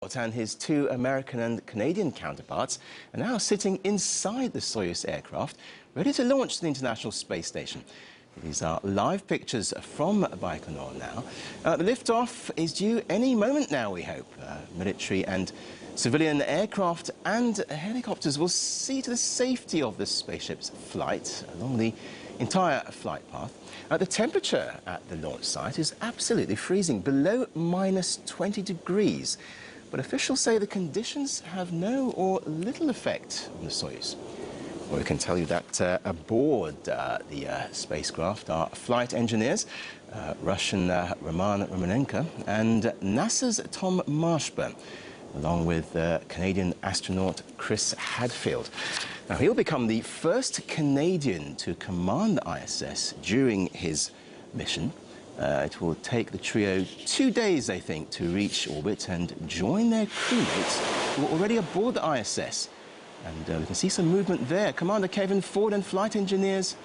astronaut and his two American and Canadian counterparts are now sitting inside the Sojuz aircraft, ready to launch to the International Space Station. These are live pictures from Baikonur now. The liftoff is due any moment now, we hope. Military and civilian aircraft and helicopters will see to the safety of the spaceship's flight along the entire flight path. The temperature at the launch site is absolutely freezing, below -20 degrees. But officials say the conditions have no or little effect on the Sojuz. Well, we can tell you that aboard the spacecraft are flight engineers, Russian Roman Romanenko and NASA's Tom Marshburn, along with Canadian astronaut Chris Hadfield. Now, he'll become the first Canadian to command the ISS during his mission. It will take the trio 2 days, they think, to reach orbit and join their crewmates who are already aboard the ISS. And we can see some movement there. Commander Kevin Ford and flight engineers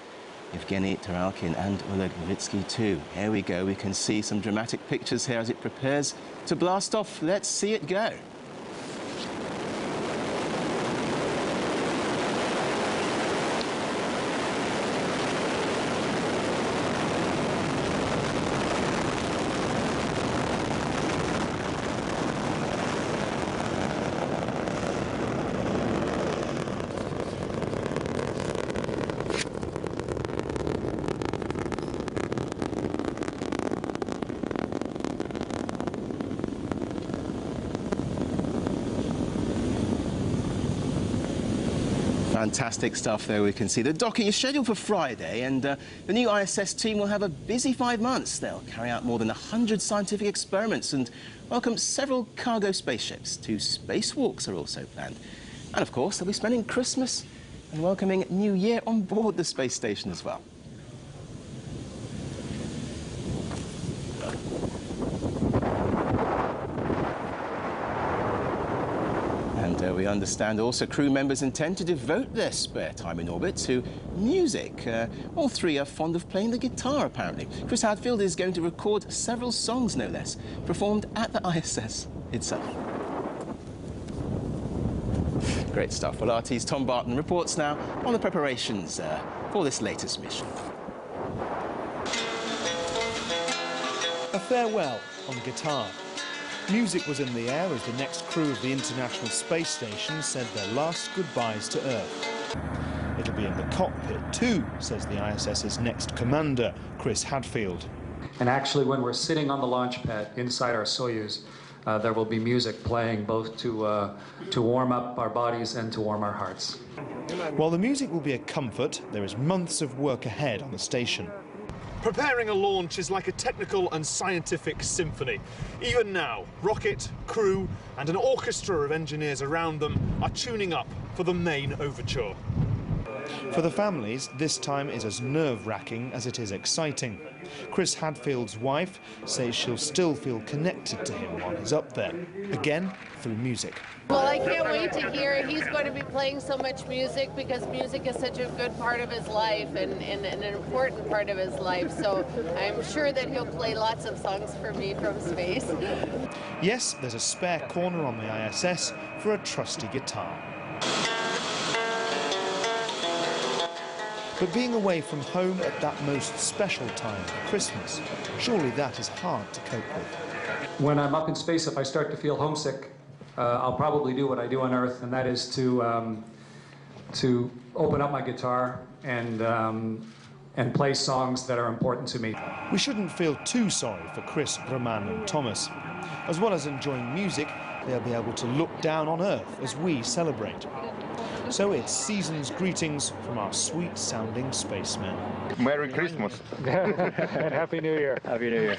Evgeny Taralkin and Oleg Novitsky too. Here we go. We can see some dramatic pictures here as it prepares to blast off. Let's see it go. Fantastic stuff there. We can see the docking is scheduled for Friday, and the new ISS team will have a busy 5 months. They'll carry out more than 100 scientific experiments and welcome several cargo spaceships. 2 spacewalks are also planned. And of course, they'll be spending Christmas and welcoming New Year on board the space station as well. And we understand also crew members intend to devote their spare time in orbit to music. All 3 are fond of playing the guitar, apparently. Chris Hadfield is going to record several songs, no less, performed at the ISS itself. Great stuff. Well, RT's Tom Barton reports now on the preparations for this latest mission. A farewell on guitar. Music was in the air as the next crew of the International Space Station said their last goodbyes to Earth. It'll be in the cockpit too, says the ISS's next commander, Chris Hadfield. And actually, when we're sitting on the launch pad inside our Sojuz, there will be music playing both to warm up our bodies and to warm our hearts. While the music will be a comfort, there is months of work ahead on the station. Preparing a launch is like a technical and scientific symphony. Even now, rocket, crew and an orchestra of engineers around them are tuning up for the main overture. For the families, this time is as nerve-wracking as it is exciting. Chris Hadfield's wife says she'll still feel connected to him while he's up there, again through music. Well, I can't wait to hear he's going to be playing so much music, because music is such a good part of his life and an important part of his life. So I'm sure that he'll play lots of songs for me from space. Yes, there's a spare corner on the ISS for a trusty guitar. But being away from home at that most special time, Christmas, surely that is hard to cope with. When I'm up in space, if I start to feel homesick, I'll probably do what I do on Earth, and that is to open up my guitar and play songs that are important to me. We shouldn't feel too sorry for Chris, Roman and Thomas. As well as enjoying music, they'll be able to look down on Earth as we celebrate. So it's season's greetings from our sweet-sounding spacemen. Merry Christmas. And Happy New Year. Happy New Year.